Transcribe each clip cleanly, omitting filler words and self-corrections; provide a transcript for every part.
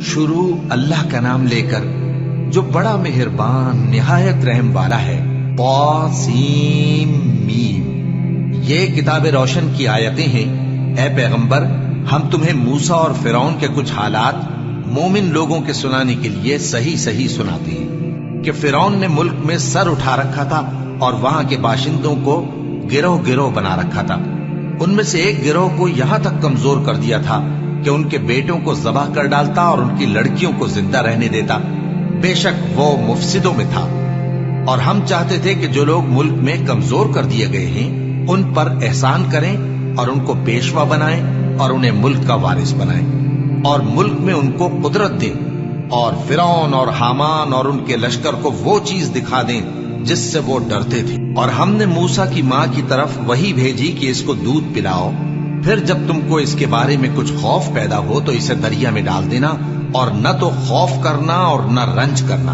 شروع اللہ کا نام لے کر جو بڑا مہربان نہایت رحم والا ہے۔ طاسیم میم، یہ کتاب روشن کی آیتیں ہیں۔ اے پیغمبر، ہم تمہیں موسیٰ اور فرعون کے کچھ حالات مومن لوگوں کے سنانے کے لیے صحیح صحیح سناتے ہیں کہ فرعون نے ملک میں سر اٹھا رکھا تھا اور وہاں کے باشندوں کو گروہ گروہ بنا رکھا تھا۔ ان میں سے ایک گروہ کو یہاں تک کمزور کر دیا تھا کہ ان کے بیٹوں کو ذبح کر ڈالتا اور ان کی لڑکیوں کو زندہ رہنے دیتا۔ بے شک وہ مفسدوں میں تھا، اور ہم چاہتے تھے کہ جو لوگ ملک میں کمزور کر دیے گئے ہیں ان پر احسان کریں اور ان کو پیشوا بنائیں اور انہیں ملک کا وارث بنائیں اور ملک میں ان کو قدرت دیں، اور فرعون اور حامان اور ان کے لشکر کو وہ چیز دکھا دیں جس سے وہ ڈرتے تھے۔ اور ہم نے موسیٰ کی ماں کی طرف وحی بھیجی کہ اس کو دودھ پلاؤ، پھر جب تم کو اس کے بارے میں کچھ خوف پیدا ہو تو اسے دریا میں ڈال دینا، اور نہ تو خوف کرنا اور نہ رنج کرنا،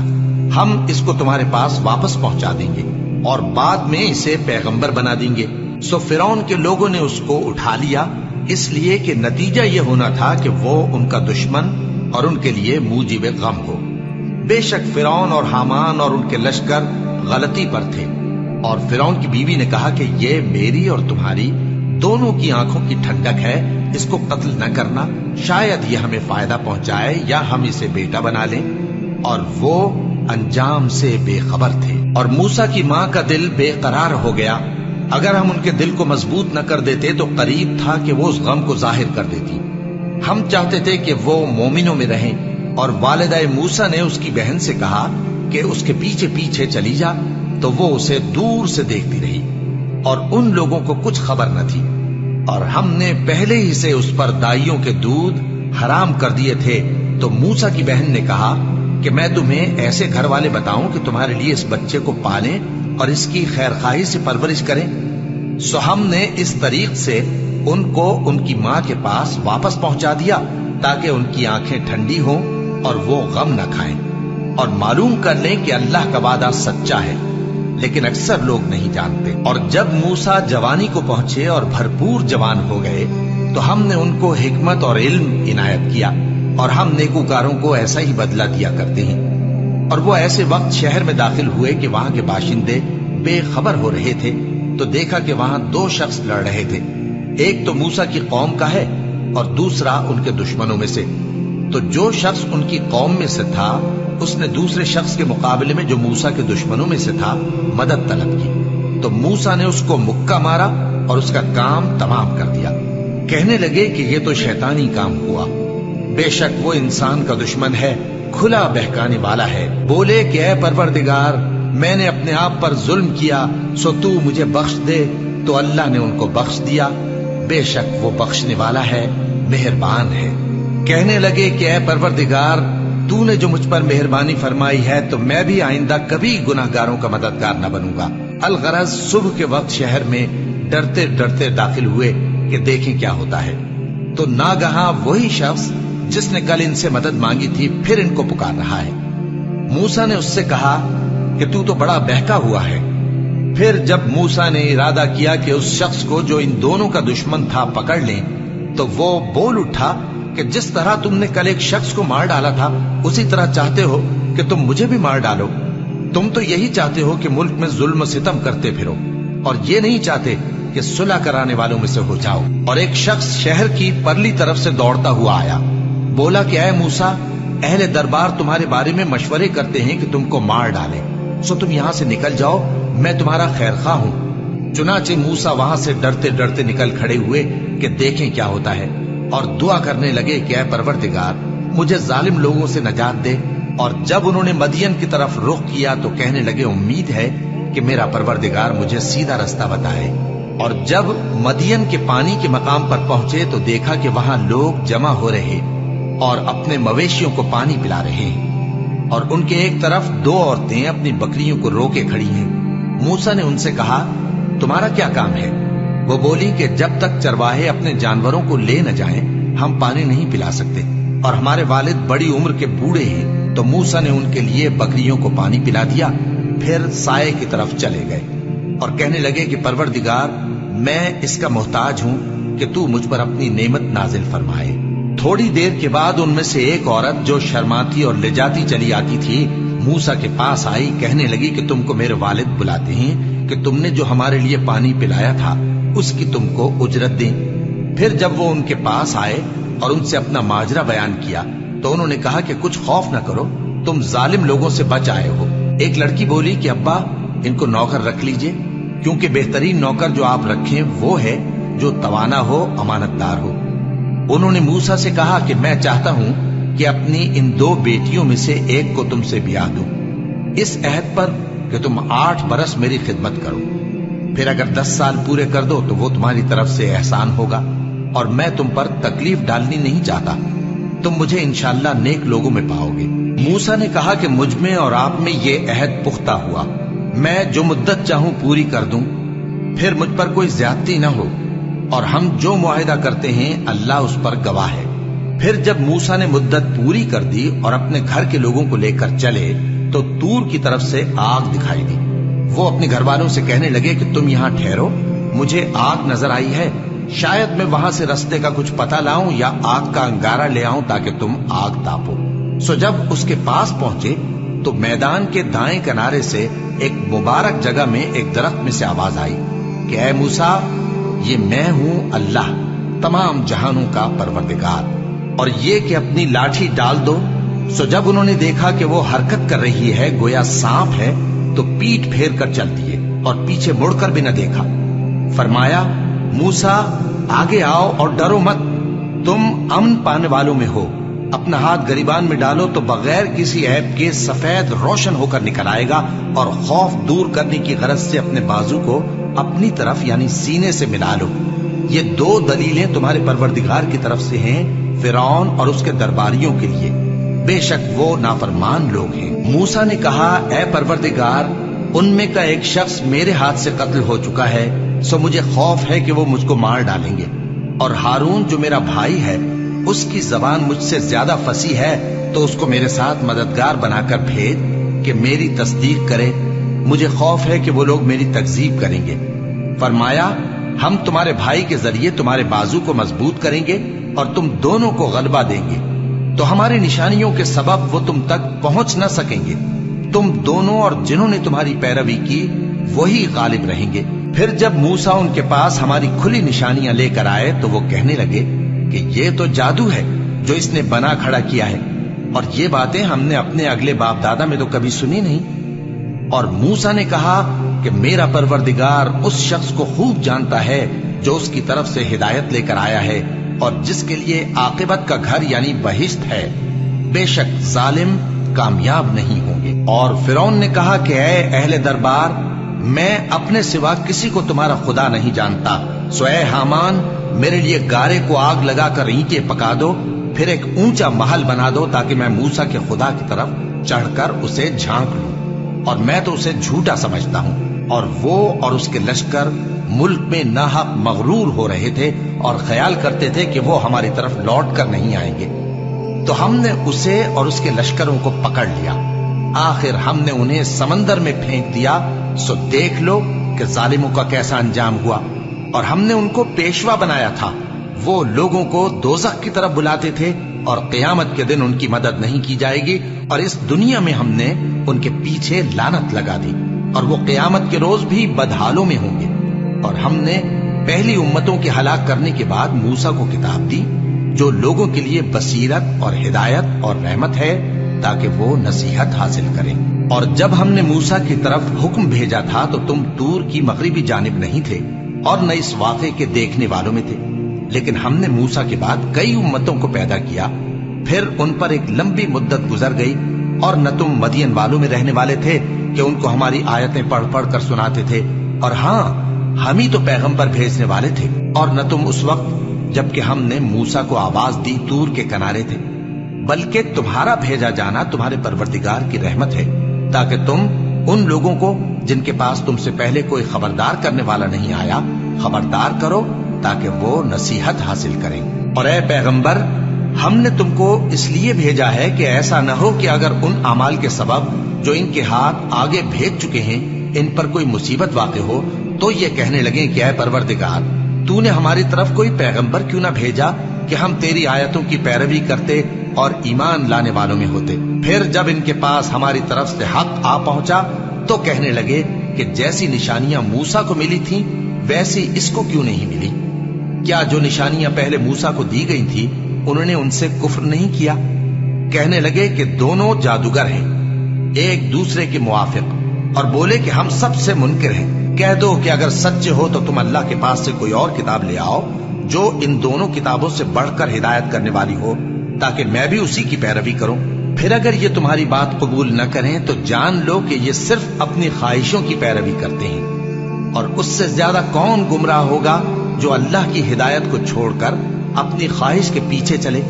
ہم اس کو تمہارے پاس واپس پہنچا دیں گے اور بعد میں اسے پیغمبر بنا دیں گے۔ سو فرعون کے لوگوں نے اس کو اٹھا لیا، اس لیے کہ نتیجہ یہ ہونا تھا کہ وہ ان کا دشمن اور ان کے لیے موجب غم ہو۔ بے شک فرعون اور حامان اور ان کے لشکر غلطی پر تھے، اور فرعون کی بیوی نے کہا کہ یہ میری اور تمہاری دونوں کی آنکھوں کی ٹھنڈک ہے، اس کو قتل نہ کرنا، شاید یہ ہمیں فائدہ پہنچائے یا ہم اسے بیٹا بنا لیں۔ اور وہ انجام سے بے خبر تھے۔ اور موسیٰ کی ماں کا دل بے قرار ہو گیا، اگر ہم ان کے دل کو مضبوط نہ کر دیتے تو قریب تھا کہ وہ اس غم کو ظاہر کر دیتی۔ ہم چاہتے تھے کہ وہ مومنوں میں رہیں، اور والدہ موسیٰ نے اس کی بہن سے کہا کہ اس کے پیچھے پیچھے چلی جا، تو وہ اسے دور سے دیکھتی رہی، اور ان لوگوں کو کچھ خبر نہ تھی۔ اور ہم نے پہلے ہی سے اس پر دائیوں کے دودھ حرام کر دیے تھے۔ تو موسیٰ کی بہن نے کہا کہ میں تمہیں ایسے گھر والے بتاؤں کہ تمہارے لیے اس بچے کو پالیں اور اس کی خیر خواہی سے پرورش کریں۔ سو ہم نے اس طریق سے ان کو ان کی ماں کے پاس واپس پہنچا دیا تاکہ ان کی آنکھیں ٹھنڈی ہوں اور وہ غم نہ کھائیں، اور معلوم کر لیں کہ اللہ کا وعدہ سچا ہے، لیکن اکثر لوگ نہیں جانتے۔ اور جب موسیٰ جوانی کو پہنچے اور بھرپور جوان ہو گئے تو ہم نے ان کو حکمت اور علم عنایت کیا، اور ہم نیکوکاروں کو ایسا ہی بدلہ دیا کرتے ہیں۔ اور وہ ایسے وقت شہر میں داخل ہوئے کہ وہاں کے باشندے بے خبر ہو رہے تھے، تو دیکھا کہ وہاں دو شخص لڑ رہے تھے، ایک تو موسیٰ کی قوم کا ہے اور دوسرا ان کے دشمنوں میں سے۔ تو جو شخص ان کی قوم میں سے تھا اس نے دوسرے شخص کے مقابلے میں جو موسیٰ کے دشمنوں میں سے تھا مدد طلب کی، تو موسیٰ نے اس کو مکہ مارا اور اس کا کام تمام کر دیا۔ کہنے لگے کہ یہ تو شیطانی کام ہوا، بے شک وہ انسان کا دشمن ہے، کھلا بہکانے والا ہے۔ بولے کہ اے پروردگار، میں نے اپنے آپ پر ظلم کیا، سو تو مجھے بخش دے، تو اللہ نے ان کو بخش دیا، بے شک وہ بخشنے والا ہے، مہربان ہے۔ کہنے لگے کہ اے پروردگار، تو نے جو مجھ پر مہربانی فرمائی ہے تو میں بھی آئندہ کبھی گناہ گاروں کا مددگار نہ بنوں گا۔ الغرض صبح کے وقت شہر میں ڈرتے ڈرتے داخل ہوئے کہ دیکھیں کیا ہوتا ہے، تو ناگہاں وہی شخص جس نے کل ان سے مدد مانگی تھی پھر ان کو پکار رہا ہے۔ موسیٰ نے اس سے کہا کہ تو بڑا بہکا ہوا ہے۔ پھر جب موسیٰ نے ارادہ کیا کہ اس شخص کو جو ان دونوں کا دشمن تھا پکڑ لیں، تو وہ بول اٹھا کہ جس طرح تم نے کل ایک شخص کو مار ڈالا تھا اسی طرح چاہتے ہو کہ تم مجھے بھی مار ڈالو۔ تم تو یہی چاہتے ہو کہ ملک میں ظلم و ستم کرتے پھرو، اور یہ نہیں چاہتے کہ صلح کرانے والوں میں سے ہو جاؤ۔ اور ایک شخص شہر کی پرلی طرف سے دوڑتا ہوا آیا، بولا کہ اے موسیٰ، اہل دربار تمہارے بارے میں مشورے کرتے ہیں کہ تم کو مار ڈالیں، سو تم یہاں سے نکل جاؤ، میں تمہارا خیر خواہ ہوں۔ چنانچہ موسیٰ وہاں سے ڈرتے ڈرتے نکل کھڑے ہوئے کہ دیکھیں کیا ہوتا ہے، اور دعا کرنے لگے کہ اے پروردگار، مجھے ظالم لوگوں سے نجات دے۔ اور جب انہوں نے مدین کی طرف رخ کیا تو کہنے لگے امید ہے کہ میرا پروردگار مجھے سیدھا رستہ بتائے۔ اور جب مدین کے پانی کے مقام پر پہنچے تو دیکھا کہ وہاں لوگ جمع ہو رہے اور اپنے مویشیوں کو پانی پلا رہے ہیں، اور ان کے ایک طرف دو عورتیں اپنی بکریوں کو روکے کھڑی ہیں۔ موسیٰ نے ان سے کہا تمہارا کیا کام ہے؟ وہ بولی کہ جب تک چرواہے اپنے جانوروں کو لے نہ جائیں ہم پانی نہیں پلا سکتے، اور ہمارے والد بڑی عمر کے بوڑھے ہیں۔ تو موسیٰ نے ان کے لیے بکریوں کو پانی پلا دیا، پھر سائے کی طرف چلے گئے اور کہنے لگے کہ پروردگار، میں اس کا محتاج ہوں کہ تو مجھ پر اپنی نعمت نازل فرمائے، थोड़ी देर के बाद उनमें से एक औरत जो शर्माती और लिजाती चली आती थी मूसा के पास आई, कहने लगी कि तुमको मेरे वालिद बुलाते हैं कि तुमने जो हमारे लिए पानी पिलाया था उसकी तुमको उजरत दें। फिर जब वो उनके पास आए और उनसे अपना माजरा बयान किया तो उन्होंने कहा कि कुछ खौफ न करो, तुम जालिम लोगों से बच आए हो। एक लड़की बोली कि अब्बा इनको नौकर रख लीजिए, क्योंकि बेहतरीन नौकर जो आप रखें वो है जो तवाना हो, अमानतदार हो। उन्होंने मूसा से कहा कि मैं चाहता हूं कि अपनी इन 2 बेटियों में से एक को तुमसे ब्याह दूं, इस अहद पर कि तुम 8 बरस मेरी खिदमत करो, फिर अगर 10 साल पूरे कर दो तो वो तुम्हारी तरफ से एहसान होगा, और मैं तुम पर तकलीफ डालनी नहीं चाहता, तुम मुझे इंशाअल्लाह नेक लोगों में पाओगे। मूसा ने कहा कि मुझ में और आप में ये अहद पुख्ता हुआ, मैं जो मुद्दत चाहूं पूरी कर दूं, फिर मुझ पर कोई ज्यादती न हो, और हम जो मुआहिदा करते हैं अल्लाह उस पर गवाह है। फिर जब मूसा ने मुद्दत पूरी कर दी और अपने घर के लोगों को लेकर चले तो तूर की तरफ से आग दिखाई दी। वो अपने घर वालों से कहने लगे कि तुम यहाँ ठहरो, मुझे आग नजर आई है, शायद मैं वहां से रास्ते का कुछ पता लाऊं या आग का अंगारा ले आऊं ताकि तुम आग तापो। सो जब उसके पास पहुंचे तो मैदान के दाएं किनारे से एक मुबारक जगह में एक दरख्त में से आवाज आई कि ऐ मूसा, ये मैं हूं अल्लाह, तमाम जहानों का परवरदिगार, और ये कि अपनी लाठी डाल दो। सो जब उन्होंने देखा कि वो हरकत कर रही है गोया सांप है तो पीठ फेर कर चल दिए और पीछे मुड़कर भी न देखा। फरमाया, मूसा आगे आओ और डरो मत, तुम अमन पाने वालों में हो। अपना हाथ गरीबान में डालो तो बगैर किसी ऐब के सफेद रोशन होकर निकल आएगा, और खौफ दूर करने की गरज से अपने बाजू को अपनी तरफ यानी सीने से मिला लो। ये 2 दलीलें तुम्हारे परवरदिगार की तरफ से हैं फिरौन और उसके दरबारियों के लिए, बेशक वो नाफरमान लोग हैं। मूसा ने कहा, ऐ परवरदिगार, उनमें का एक शख्स मेरे हाथ से कत्ल हो चुका है, सो मुझे खौफ है कि वो मुझको मार डालेंगे, और हारून जो मेरा भाई है उसकी जबान मुझसे ज्यादा फसी है, तो उसको मेरे साथ मददगार बनाकर भेज कि मेरी तस्दीक करे, मुझे खौफ है कि वो लोग मेरी तकजीब करेंगे। फरमाया, हम तुम्हारे भाई के जरिए तुम्हारे बाजू को मजबूत करेंगे और तुम दोनों को गलबा देंगे, तो हमारी निशानियों के सबब वो तुम तक पहुंच न सकेंगे। तुम दोनों और जिन्होंने तुम्हारी पैरवी की वही गालिब रहेंगे। फिर जब मूसा उनके पास हमारी खुली निशानियां लेकर आए तो वो कहने लगे कि ये तो जादू है जो इसने बना खड़ा किया है, और ये बातें हमने अपने अगले बाप दादा में तो कभी सुनी नहीं। और मूसा ने कहा कि मेरा परवरदिगार उस शख्स को खूब जानता है जो उसकी तरफ से हिदायत लेकर आया है और जिसके लिए आकिबत का घर यानी बहिश्त है, बेशक जालिम कामयाब नहीं होंगे। और फिरौन ने कहा कि ऐ अहले दरबार, मैं अपने सिवा किसी को तुम्हारा खुदा नहीं जानता, सो ऐ हामान, मेरे लिए गारे को आग लगाकर ईंटें पका दो, फिर एक ऊंचा महल बना दो ताकि मैं मूसा के खुदा की तरफ चढ़कर उसे झांक लूं, और मैं तो उसे झूठा समझता हूं। और वो और उसके लश्कर मुल्क में नाहक मगरूर हो रहे थे और ख्याल करते थे कि वो हमारी तरफ लौट कर नहीं आएंगे, तो हमने उसे और उसके लश्करों को पकड़ लिया। आखिर हमने उन्हें समंदर में फेंक दिया, सो देख लो कि जालिमों का कैसा अंजाम हुआ। और हमने उनको पेशवा बनाया था, वो लोगों को दोज़ख की तरफ बुलाते थे, और क़यामत के दिन उनकी मदद नहीं की जाएगी, और इस दुनिया में हमने उनके पीछे लानत लगा दी, और वो क़यामत के रोज भी बदहालों में होंगे। और हमने पहली उम्मतों के हलाक करने के बाद मूसा को किताब दी जो लोगों के लिए बसीरत और हिदायत और रहमत है, ताकि वो नसीहत हासिल करें। और जब हमने मूसा की तरफ हुक्म भेजा था तो तुम तूर की मगरिबी जानिब नहीं थे और न इस वाक़े के देखने वालों में थे, लेकिन हमने मूसा के बाद कई उम्मतों को पैदा किया, फिर उन पर एक लंबी मुद्दत गुजर गई, और न तुम मदियन वालों में रहने वाले थे कि उनको हमारी आयतें पढ़ पढ़ कर सुनाते थे, और हाँ, हम ही तो पैगंबर भेजने वाले थे। और न तुम उस वक्त जबकि हमने मूसा को आवाज दी तूर के किनारे थे, बल्कि तुम्हारा भेजा जाना तुम्हारे परवरदिगार की रहमत है, ताकि तुम उन लोगों को जिनके पास तुमसे पहले कोई खबरदार करने वाला नहीं आया खबरदार करो, ताकि वो नसीहत हासिल करें। और ऐ पैगंबर, हमने तुमको इसलिए भेजा है कि ऐसा न हो कि अगर उन अमाल के सबब जो इनके हाथ आगे भेज चुके हैं इन पर कोई मुसीबत वाक़ हो तो ये कहने लगे कि ऐ परवरदिगार, तूने हमारी तरफ कोई पैगंबर क्यों ना भेजा کہ हम तेरी आयतों की पैरवी करते और ईमान लाने वालों में होते। फिर जब इनके पास हमारी तरफ से हक आ पहुंचा तो कहने लगे कि जैसी निशानियां मूसा को मिली थीं वैसी इसको क्यों नहीं मिली? क्या जो निशानियां पहले मूसा को दी गई थी उन्होंने उनसे कुफ्र नहीं किया? कहने लगे कि दोनों जादूगर हैं, एक दूसरे के मुआफिक, और बोले कि हम सबसे मुनकिर हैं। कह दो कि अगर सच्चे हो तो तुम अल्लाह के पास से कोई और किताब ले आओ जो इन दोनों किताबों से बढ़कर हिदायत करने वाली हो, ताकि मैं भी उसी की पैरवी करूं। फिर अगर ये तुम्हारी बात कबूल न करें तो जान लो कि ये सिर्फ अपनी ख्वाहिशों की पैरवी करते हैं, और उससे ज्यादा कौन गुमराह होगा जो अल्लाह की हिदायत को छोड़कर अपनी ख्वाहिश के पीछे चले।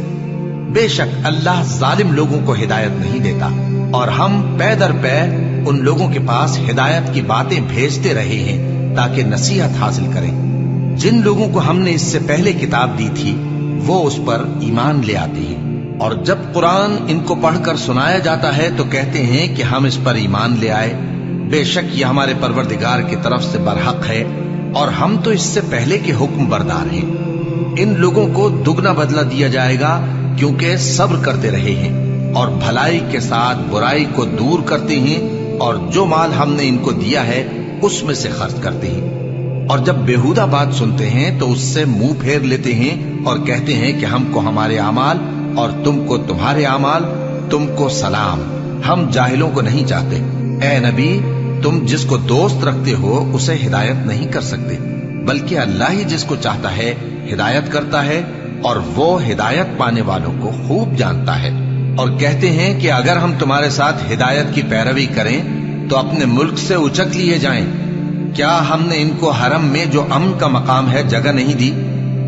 बेशक अल्लाह जालिम लोगों को हिदायत नहीं देता, और हम पै दर पै उन लोगों के पास हिदायत की बातें भेजते रहे हैं ताकि नसीहत हासिल करें। जिन लोगों को हमने इससे पहले किताब दी थी वो उस पर ईमान ले आते हैं, और जब कुरान इनको पढ़कर सुनाया जाता है तो कहते हैं कि हम इस पर ईमान ले आए। बेशक ये हमारे परवरदिगार की तरफ से बरहक है, और हम तो इससे पहले के हुक्म बरदार हैं। इन लोगों को दुगना बदला दिया जाएगा क्योंकि सब्र करते रहे हैं और भलाई के साथ बुराई को दूर करते हैं, और जो माल हमने इनको दिया है उसमें से खर्च करते हैं। और जब बेहुदा बात सुनते हैं तो उससे मुंह फेर लेते हैं और कहते हैं कि हमको हमारे आमाल और तुमको तुम्हारे आमाल, तुमको सलाम, हम जाहिलों को नहीं चाहते। ए नबी, तुम जिसको दोस्त रखते हो उसे हिदायत नहीं कर सकते, बल्कि अल्लाह ही जिसको चाहता है हिदायत करता है, और वो हिदायत पाने वालों को खूब जानता है। और कहते हैं कि अगर हम तुम्हारे साथ हिदायत की पैरवी करें तो अपने मुल्क से उचक लिए जाएं। क्या हमने इनको हरम में जो अमन का मकाम है जगह नहीं दी,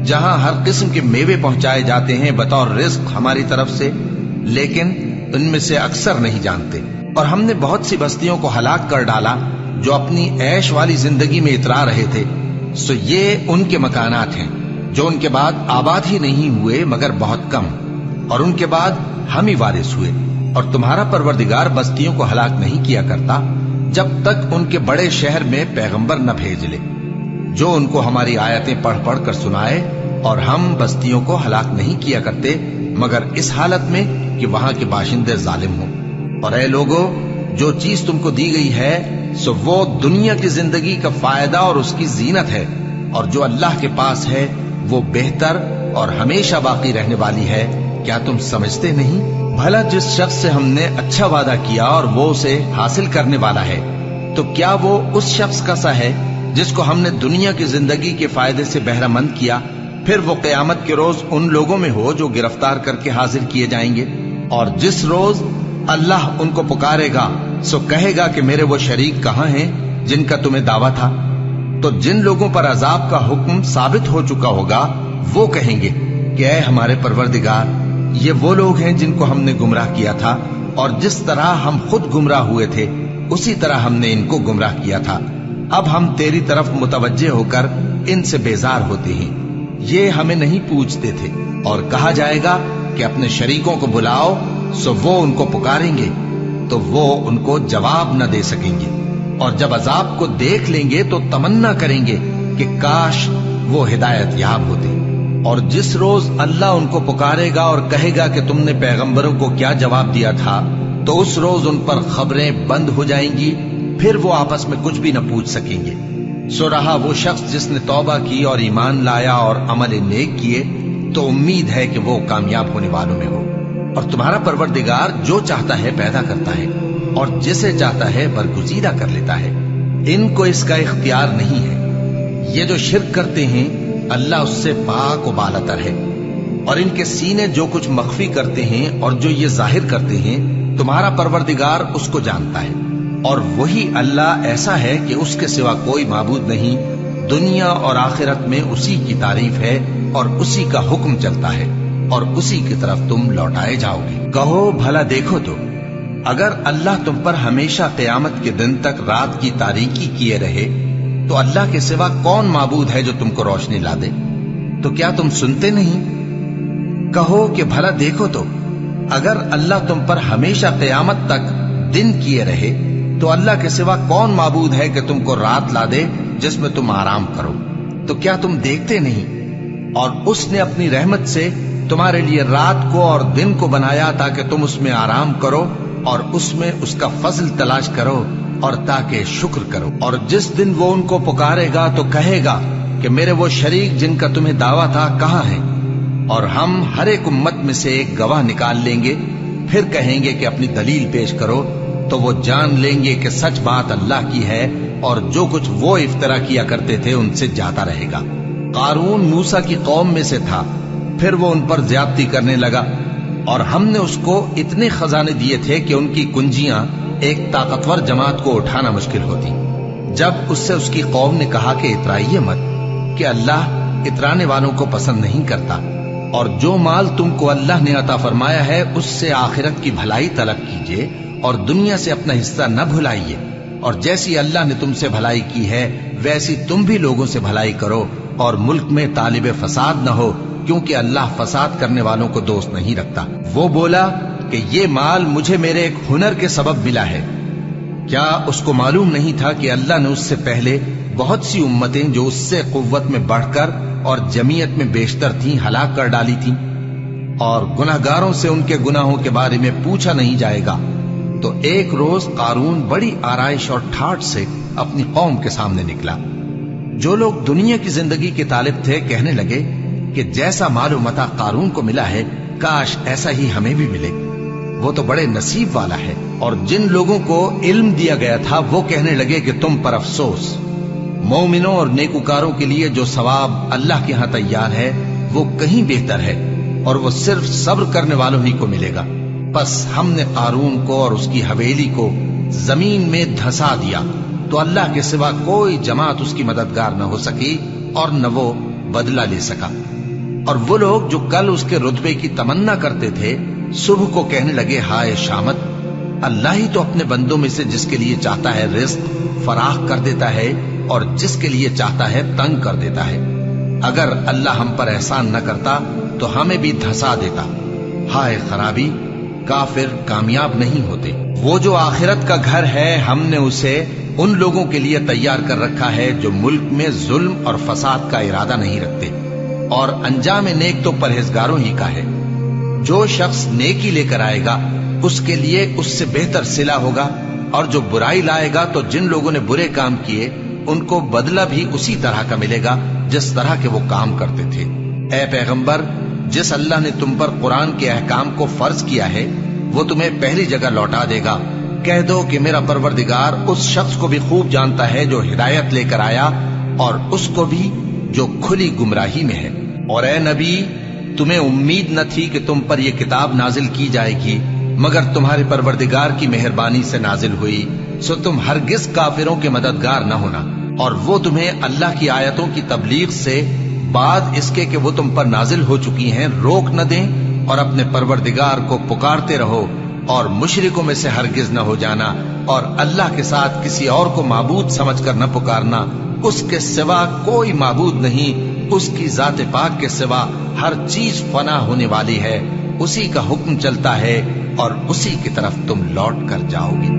जहां हर किस्म के मेवे पहुंचाए जाते हैं बतौर रिज्क हमारी तरफ से? लेकिन उनमें से अक्सर नहीं जानते। और हमने बहुत सी बस्तियों को हलाक कर डाला जो अपनी ऐश वाली जिंदगी में इतरा रहे थे। सो ये उनके मकानात हैं जो उनके बाद आबाद ही नहीं हुए मगर बहुत कम, और उनके बाद हम ही वारिस हुए। और तुम्हारा परवरदिगार बस्तियों को हलाक नहीं किया करता जब तक उनके बड़े शहर में पैगंबर न भेज ले जो उनको हमारी आयतें पढ़ पढ़ कर सुनाए, और हम बस्तियों को हलाक नहीं किया करते मगर इस हालत में कि वहां के बाशिंदे जालिम हों। और ऐ लोगों, जो चीज तुमको दी गई है सो वो दुनिया की जिंदगी का फायदा और उसकी जीनत है, और जो अल्लाह के पास है वो बेहतर और हमेशा बाकी रहने वाली है। क्या तुम समझते नहीं? भला जिस शख्स से हमने अच्छा वादा किया और वो उसे हासिल करने वाला है, तो क्या वो उस शख्स का सा है जिसको हमने दुनिया की जिंदगी के फायदे से बहरामंद किया, फिर वो क़यामत के रोज उन लोगों में हो जो गिरफ्तार करके हाजिर किए जाएंगे। और जिस रोज अल्लाह उनको पुकारेगा सो कहेगा कि मेरे वो शरीक कहाँ हैं जिनका तुम्हें दावा था। तो जिन लोगों पर अजाब का हुक्म साबित हो चुका होगा वो कहेंगे कि ऐ हमारे परवरदिगार, ये वो लोग हैं जिनको हमने गुमराह किया था, और जिस तरह हम खुद गुमराह हुए थे उसी तरह हमने इनको गुमराह किया था। अब हम तेरी तरफ मुतवज्जे होकर इनसे बेजार होते हैं, ये हमें नहीं पूछते थे। और कहा जाएगा कि अपने शरीकों को बुलाओ, सो वो उनको पुकारेंगे तो वो उनको जवाब न दे सकेंगे, और जब अजाब को देख लेंगे तो तमन्ना करेंगे कि काश वो हिदायत याब होते। और जिस रोज अल्लाह उनको पुकारेगा और कहेगा कि तुमने पैगंबरों को क्या जवाब दिया था, तो उस रोज उन पर खबरें बंद हो जाएंगी, फिर वो आपस में कुछ भी न पूछ सकेंगे। सो रहा वो शख्स जिसने तौबा की और ईमान लाया और अमल नेक किए, तो उम्मीद है कि वो कामयाब होने वालों में हो। और तुम्हारा परवरदिगार जो चाहता है पैदा करता है, और जिसे चाहता है बरगुजीदा कर लेता है। इनको इसका इख्तियार नहीं है। ये जो शिर्क करते हैं अल्लाह उससे पाक व बालातर है, और इनके सीने जो कुछ मख्फी करते हैं और जो ये जाहिर करते हैं तुम्हारा परवरदिगार उसको जानता है। और वही अल्लाह ऐसा है कि उसके सिवा कोई माबूद नहीं। दुनिया और आखिरत में उसी की तारीफ है और उसी का हुक्म चलता है, और उसी की तरफ तुम लौटाए जाओगे। कहो भला देखो तो, अगर अल्लाह तुम पर हमेशा क़यामत के दिन तक रात की तारीकी किए रहे तो अल्लाह के सिवा कौन माबूद है जो तुमको रोशनी ला दे? तो क्या तुम सुनते नहीं? कहो कि भला देखो तो, अगर अल्लाह तुम पर हमेशा क़यामत तक दिन किए रहे तो अल्लाह के सिवा कौन माबूद है कि तुमको रात ला दे जिसमें तुम आराम करो? तो क्या तुम देखते नहीं? اور اس نے اپنی رحمت سے تمہارے لیے رات کو اور دن کو بنایا تاکہ تم اس میں آرام کرو اور اس میں اس کا فضل تلاش کرو اور تاکہ شکر کرو۔ اور جس دن وہ ان کو پکارے گا تو کہے گا کہ میرے وہ شریک جن کا تمہیں دعویٰ تھا کہاں ہیں؟ اور ہم ہر ایک امت میں سے ایک گواہ نکال لیں گے، پھر کہیں گے کہ اپنی دلیل پیش کرو، تو وہ جان لیں گے کہ سچ بات اللہ کی ہے اور جو کچھ وہ افطرا کیا کرتے تھے ان سے جاتا رہے گا۔ قارون موسیٰ کی قوم میں سے تھا، پھر وہ ان پر زیادتی کرنے لگا، اور ہم نے اس کو اتنے خزانے دیے تھے کہ ان کی کنجیاں ایک طاقتور جماعت کو اٹھانا مشکل ہوتی۔ جب اس سے اس کی قوم نے کہا کہ اترائیے مت، کہ اللہ اترانے والوں کو پسند نہیں کرتا، اور جو مال تم کو اللہ نے عطا فرمایا ہے اس سے آخرت کی بھلائی طلب کیجیے اور دنیا سے اپنا حصہ نہ بھلائیے، اور جیسی اللہ نے تم سے بھلائی کی ہے ویسی تم بھی لوگوں سے بھلائی کرو، اور ملک میں طالب فساد نہ ہو، کیونکہ اللہ فساد کرنے والوں کو دوست نہیں رکھتا۔ وہ بولا کہ یہ مال مجھے میرے ایک ہنر کے سبب ملا ہے۔ کیا اس کو معلوم نہیں تھا کہ اللہ نے اس سے پہلے بہت سی امتیں جو اس سے قوت میں بڑھ کر اور جمعیت میں بیشتر تھیں ہلاک کر ڈالی تھیں، اور گناہگاروں سے ان کے گناہوں کے بارے میں پوچھا نہیں جائے گا؟ تو ایک روز قارون بڑی آرائش اور ٹھاٹھ سے اپنی قوم کے سامنے نکلا۔ جو لوگ دنیا کی زندگی کے طالب تھے کہنے لگے کہ جیسا مال و متاع قارون کو ملا ہے کاش ایسا ہی ہمیں بھی ملے، وہ تو بڑے نصیب والا ہے۔ اور جن لوگوں کو علم دیا گیا تھا وہ کہنے لگے کہ تم پر افسوس، مومنوں اور نیکوکاروں کے لیے جو ثواب اللہ کے ہاں تیار ہے وہ کہیں بہتر ہے، اور وہ صرف صبر کرنے والوں ہی کو ملے گا۔ پس ہم نے قارون کو اور اس کی حویلی کو زمین میں دھسا دیا، تو اللہ کے سوا کوئی جماعت اس کی مددگار نہ ہو سکی اور نہ وہ بدلہ لے سکا۔ اور وہ لوگ جو کل اس کے رتبے کی تمنا کرتے تھے صبح کو کہنے لگے ہائے شامت، اللہ ہی تو اپنے بندوں میں سے جس کے لیے چاہتا ہے رزق فراخ کر دیتا ہے اور جس کے لیے چاہتا ہے تنگ کر دیتا ہے۔ اگر اللہ ہم پر احسان نہ کرتا تو ہمیں بھی دھسا دیتا۔ ہائے خرابی، کافر کامیاب نہیں ہوتے۔ وہ جو آخرت کا گھر ہے ہم نے اسے ان لوگوں کے لیے تیار کر رکھا ہے جو ملک میں ظلم اور فساد کا ارادہ نہیں رکھتے، اور انجام نیک تو پرہیزگاروں ہی کا ہے۔ جو شخص نیکی لے کر آئے گا اس کے لیے اس سے بہتر صلہ ہوگا، اور جو برائی لائے گا تو جن لوگوں نے برے کام کیے ان کو بدلہ بھی اسی طرح کا ملے گا جس طرح کے وہ کام کرتے تھے۔ اے پیغمبر، جس اللہ نے تم پر قرآن کے احکام کو فرض کیا ہے وہ تمہیں پہلی جگہ لوٹا دے گا۔ کہہ دو کہ میرا پروردگار اس شخص کو بھی خوب جانتا ہے جو ہدایت لے کر آیا، اور اس کو بھی جو کھلی گمراہی میں ہے۔ اور اے نبی، تمہیں امید نہ تھی کہ تم پر یہ کتاب نازل کی جائے گی مگر تمہارے پروردگار کی مہربانی سے نازل ہوئی، سو تم ہرگز کافروں کے مددگار نہ ہونا، اور وہ تمہیں اللہ کی آیتوں کی تبلیغ سے بعد اس کے کہ وہ تم پر نازل ہو چکی ہیں روک نہ دیں، اور اپنے پروردگار کو پکارتے رہو اور مشرکوں میں سے ہرگز نہ ہو جانا، اور اللہ کے ساتھ کسی اور کو معبود سمجھ کر نہ پکارنا، اس کے سوا کوئی معبود نہیں، اس کی ذات پاک کے سوا ہر چیز فنا ہونے والی ہے، اسی کا حکم چلتا ہے اور اسی کی طرف تم لوٹ کر جاؤ گے۔